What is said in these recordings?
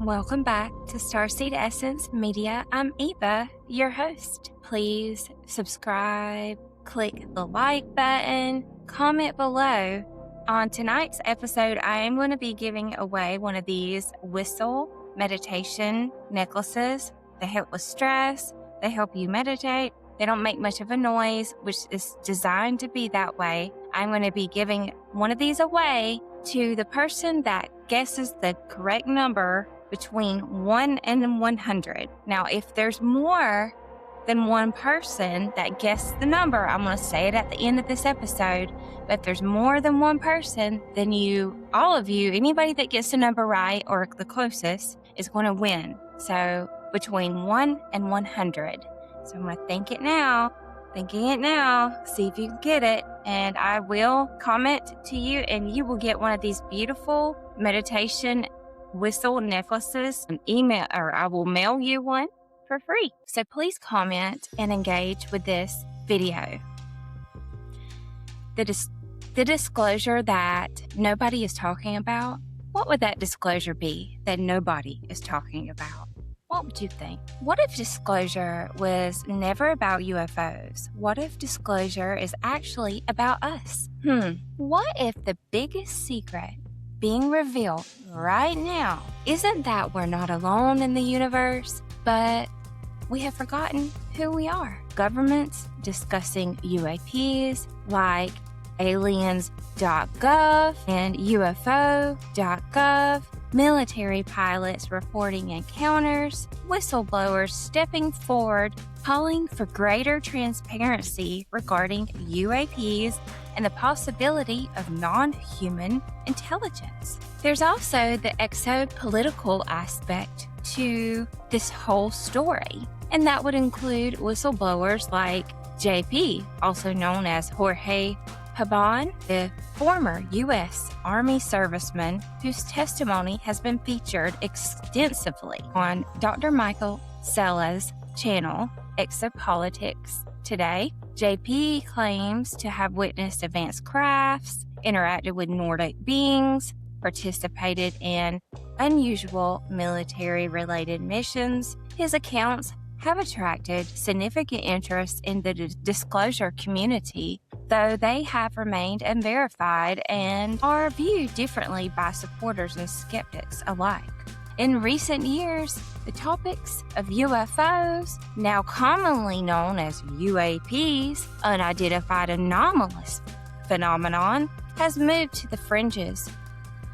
Welcome back to Starseed Essence Media. I'm Eva, your host. Please subscribe, click the like button, comment below. On tonight's episode, I am going to be giving away one of these whistle meditation necklaces. They help with stress. They help you meditate. They don't make much of a noise, which is designed to be that way. I'm going to be giving one of these away to the person that guesses the correct number between 1 and 100. All if there's more than one person that guessed the number, I'm going to say it at the end of this episode, but if there's more than one person, then all of you, anybody that gets the number right or the closest is going to win. So between 1 and 100. So I'm going to thinking it now, see if you can get it, and I will comment to you, and you will get one of these beautiful meditation whistle necklaces, an email, or I will mail you one for free. So please comment and engage with this video. The disclosure that nobody is talking about, what would that disclosure be that nobody is talking about? What would you think? What if disclosure was never about UFOs? What if disclosure is actually about us? What if the biggest secret being revealed right now isn't that we're not alone in the universe, but we have forgotten who we are? Governments discussing UAPs like aliens.gov and UFO.gov, military pilots reporting encounters, whistleblowers stepping forward, calling for greater transparency regarding UAPs and the possibility of non-human intelligence. There's also the exopolitical aspect to this whole story, and that would include whistleblowers like JP, also known as Jorge Pabon, the former U.S. Army serviceman whose testimony has been featured extensively on Dr. Michael Sella's channel, Exopolitics Today. JP claims to have witnessed advanced crafts, interacted with Nordic beings, participated in unusual military-related missions. His accounts have attracted significant interest in the disclosure community, though they have remained unverified and are viewed differently by supporters and skeptics alike. In recent years, the topics of UFOs, now commonly known as UAPs, unidentified anomalous phenomenon, has moved to the fringes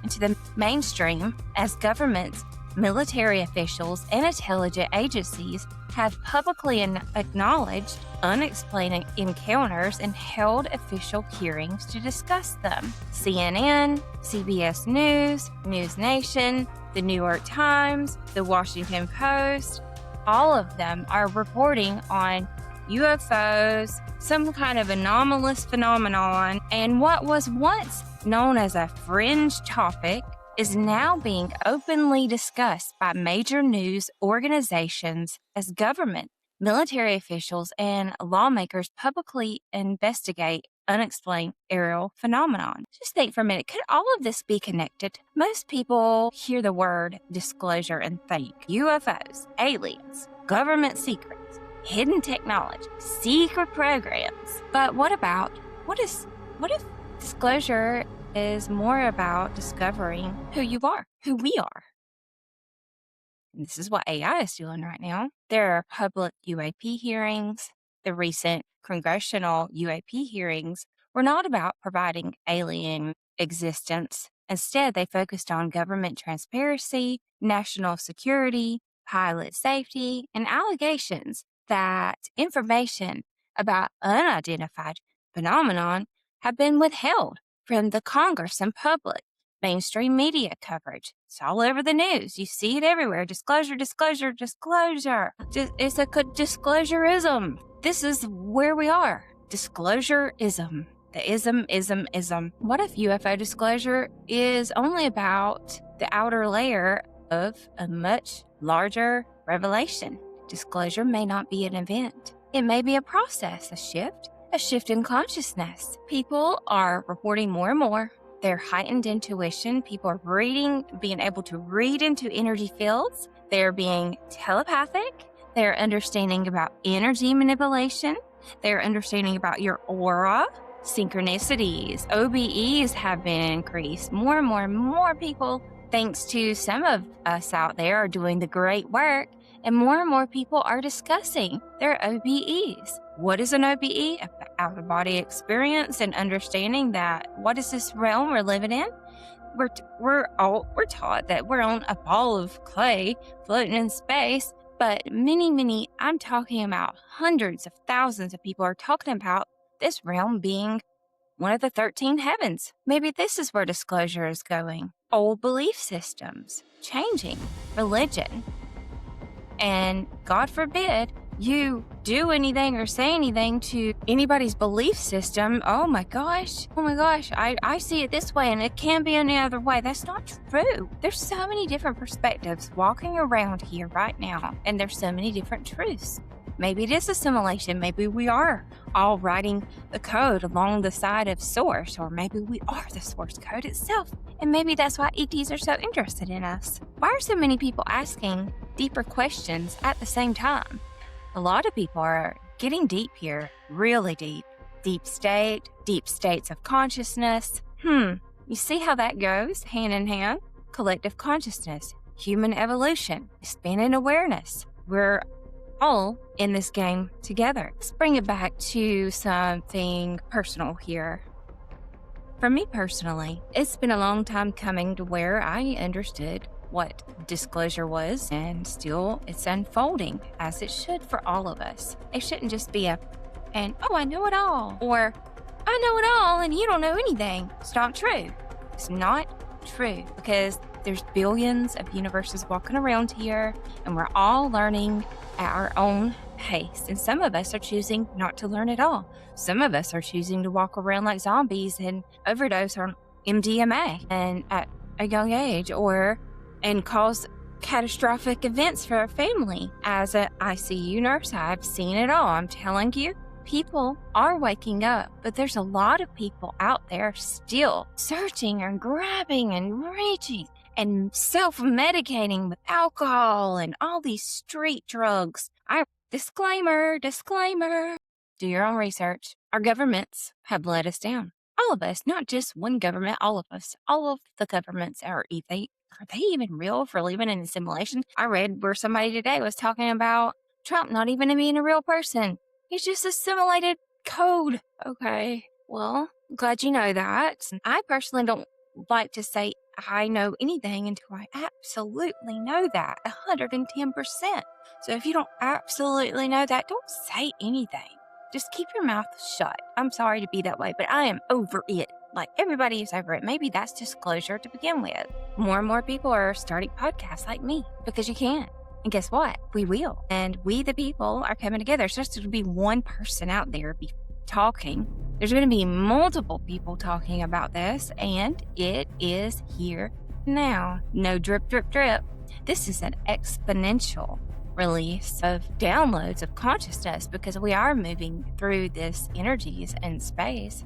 and to the mainstream as governments, military officials, and intelligence agencies have publicly acknowledged unexplained encounters and held official hearings to discuss them. CNN, CBS News, News Nation, the New York Times, the Washington Post, all of them are reporting on UFOs, some kind of anomalous phenomenon, and what was once known as a fringe topic is now being openly discussed by major news organizations as government, military officials, and lawmakers publicly investigate unexplained aerial phenomenon. Just think for a minute, could all of this be connected? Most people hear the word disclosure and think UFOs, aliens, government secrets, hidden technology, secret programs. But what if disclosure is more about discovering who you are, who we are? And this is what AI is doing right now. There are public UAP hearings. The recent congressional UAP hearings were not about providing alien existence. Instead, they focused on government transparency, national security, pilot safety, and allegations that information about unidentified phenomenon have been withheld from the Congress and public. Mainstream media coverage. It's all over the news. You see it everywhere. Disclosure, disclosure, disclosure. It's a disclosureism. This is where we are. Disclosureism. The ism. What if UFO disclosure is only about the outer layer of a much larger revelation? Disclosure may not be an event. It may be a process, a shift in consciousness. People are reporting more and more their heightened intuition. People are being able to read into energy fields. They're being telepathic. They're understanding about energy manipulation. They're understanding about your aura, synchronicities. OBEs have been increased. More and more people, thanks to some of us out there, are doing the great work. And more people are discussing their OBEs. What is an OBE? An out-of-body experience, and understanding that what is this realm we're living in? We're taught that we're on a ball of clay floating in space, but many, I'm talking about hundreds of thousands of people are talking about this realm being one of the 13 heavens. Maybe this is where disclosure is going. Old belief systems changing, religion. And God forbid you do anything or say anything to anybody's belief system. Oh my gosh, I see it this way and it can't be any other way. That's not true. There's so many different perspectives walking around here right now, and there's so many different truths. Maybe it is assimilation. Maybe we are all writing the code along the side of source, or maybe we are the source code itself. And maybe that's why ETs are so interested in us. Why are so many people asking deeper questions at the same time? A lot of people are getting deep here, really deep. Deep states of consciousness. You see how that goes hand in hand? Collective consciousness, human evolution, expanded awareness. We're all in this game together. Let's bring it back to something personal here. For me personally, it's been a long time coming to where I understood what disclosure was, and still it's unfolding as it should for all of us. It shouldn't just be I know it all, or I know it all and you don't know anything. It's not true. It's not true, because there's billions of universes walking around here, and we're all learning at our own pace. And some of us are choosing not to learn at all. Some of us are choosing to walk around like zombies and overdose on MDMA and at a young age, and cause catastrophic events for our family. As an ICU nurse, I've seen it all. I'm telling you, people are waking up, but there's a lot of people out there still searching and grabbing and reaching and self-medicating with alcohol and all these street drugs. Disclaimer. Do your own research. Our governments have let us down. All of us, not just one government, all of us. All of the governments are they even real for living in assimilation? I read where somebody today was talking about Trump not even being a real person. He's just assimilated code. Okay, well, glad you know that. I personally don't like to say I know anything until I absolutely know that 110%. So if you don't absolutely know that, don't say anything. Just keep your mouth shut. I'm sorry to be that way, but I am over it. Like everybody is over it. Maybe that's disclosure to begin with. More and more people are starting podcasts like me because you can. And guess what? We will. And we, the people, are coming together. It's just going to be one person out there be talking. There's going to be multiple people talking about this, and it is here now. No drip. This is an exponential release of downloads of consciousness, because we are moving through this energies and space.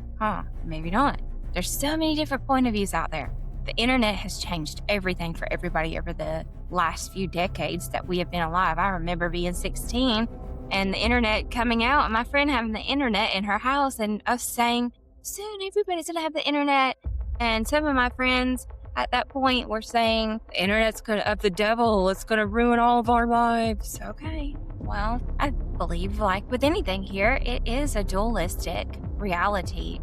Maybe not. There's so many different point of views out there. The internet has changed everything for everybody over the last few decades that we have been alive. I remember being 16 and the internet coming out, and my friend having the internet in her house, and us saying, soon everybody's gonna have the internet. And some of my friends at that point were saying, the internet's of the devil, it's gonna ruin all of our lives. Okay, well, I believe, like with anything here, it is a dualistic reality.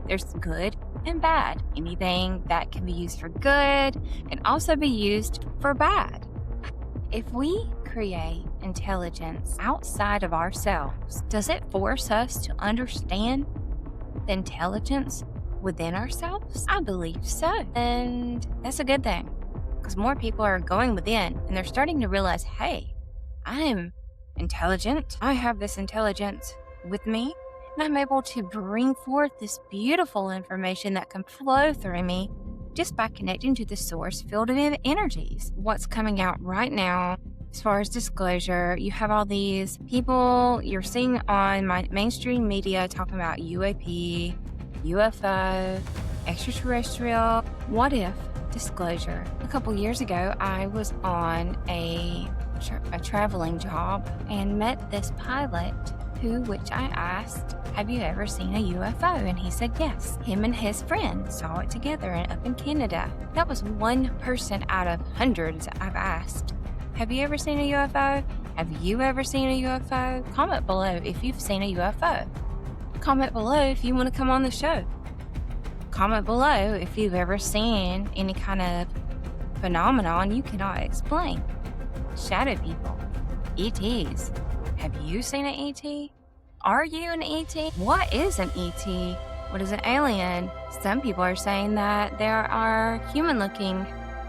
There's good and bad. Anything that can be used for good can also be used for bad. If we create intelligence outside of ourselves, does it force us to understand the intelligence within ourselves? I believe so. And that's a good thing, because more people are going within and they're starting to realize, hey, I am intelligent. I have this intelligence with me, and I'm able to bring forth this beautiful information that can flow through me just by connecting to the source field of energies. What's coming out right now, as far as disclosure, you have all these people you're seeing on my mainstream media talking about UAP, UFO, extraterrestrial. What if disclosure? A couple years ago, I was on a traveling job and met this pilot which I asked, have you ever seen a UFO? And he said yes. Him and his friend saw it together up in Canada. That was one person out of hundreds I've asked. Have you ever seen a UFO? Have you ever seen a UFO? Comment below if you've seen a UFO. Comment below if you want to come on the show. Comment below if you've ever seen any kind of phenomenon you cannot explain. Shadow people. ETs. Have you seen an ET? Are you an ET? What is an ET? What is an alien? Some people are saying that there are human-looking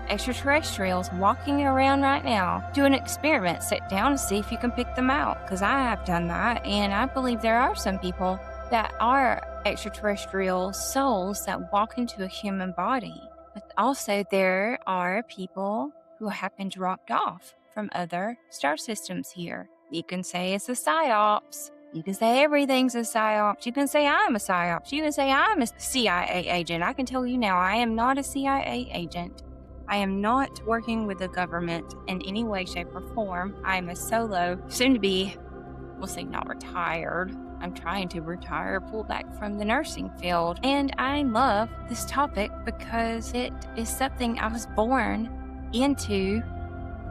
extraterrestrials walking around right now. Do an experiment. Sit down and see if you can pick them out. Because I have done that, and I believe there are some people that are extraterrestrial souls that walk into a human body. But also there are people who have been dropped off from other star systems here. You can say it's a psyops. You can say everything's a psyops. You can say I'm a psyops. You can say I'm a CIA agent. I can tell you now, I am not a CIA agent. I am not working with the government in any way, shape, or form. I am a solo, soon to be, we'll say not retired. I'm trying to retire, pull back from the nursing field. And I love this topic because it is something I was born into,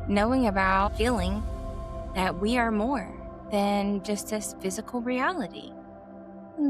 knowing about, feeling that we are more than just this physical reality.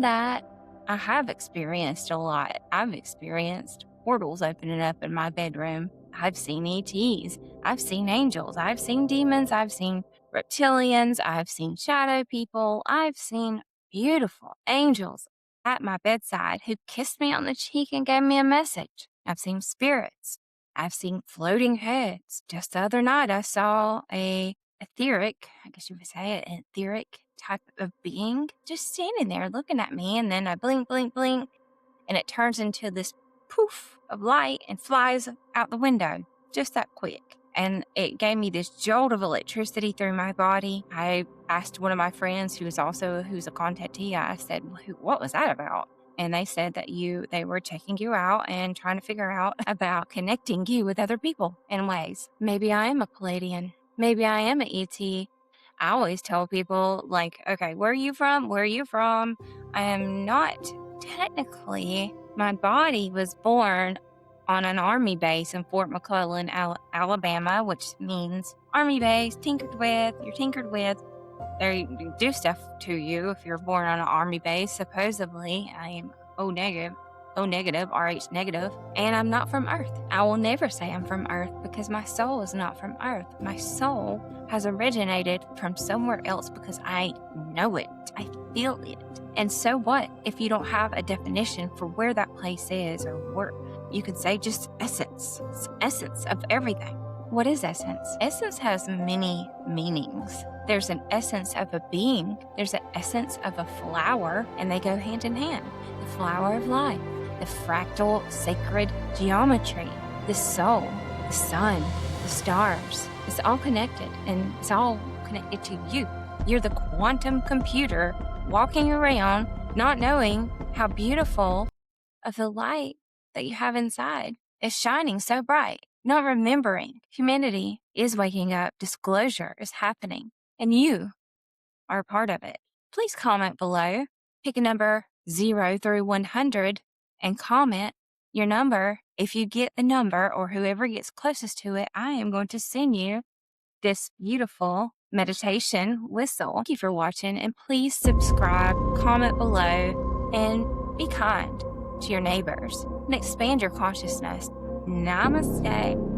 That I have experienced a lot. I've experienced portals opening up in my bedroom. I've seen ETs. I've seen angels. I've seen demons. I've seen reptilians. I've seen shadow people. I've seen beautiful angels at my bedside who kissed me on the cheek and gave me a message. I've seen spirits. I've seen floating heads. Just the other night, I saw a etheric, I guess you would say an etheric type of being just standing there looking at me, and then I blink, blink, blink, and it turns into this poof of light and flies out the window just that quick. And it gave me this jolt of electricity through my body. I asked one of my friends who's a contactee, I said, what was that about? And they said that they were checking you out and trying to figure out about connecting you with other people in ways. Maybe I am a Palladian. Maybe I am an ET. I always tell people, like, okay, where are you from? Where are you from? I am not technically. My body was born on an army base in Fort McClellan, Alabama, which means army base, tinkered with. You're tinkered with. They do stuff to you if you're born on an army base. Supposedly, I am O negative, RH negative, and I'm not from Earth. I will never say I'm from Earth because my soul is not from Earth. My soul has originated from somewhere else because I know it. I feel it. And so what if you don't have a definition for where that place is, or where you could say just essence? It's essence of everything. What is essence? Essence has many meanings. There's an essence of a being. There's an essence of a flower, and they go hand in hand. The flower of life, the fractal sacred geometry, the soul, the sun, the stars. It's all connected, and it's all connected to you. You're the quantum computer walking around not knowing how beautiful of the light that you have inside is shining so bright, not remembering humanity is waking up, disclosure is happening, and you are a part of it. Please comment below, pick a number 0 through 100 and comment your number. If you get the number, or whoever gets closest to it, I am going to send you this beautiful meditation whistle. Thank you for watching, and please subscribe, comment below, and be kind to your neighbors and expand your consciousness. Namaste.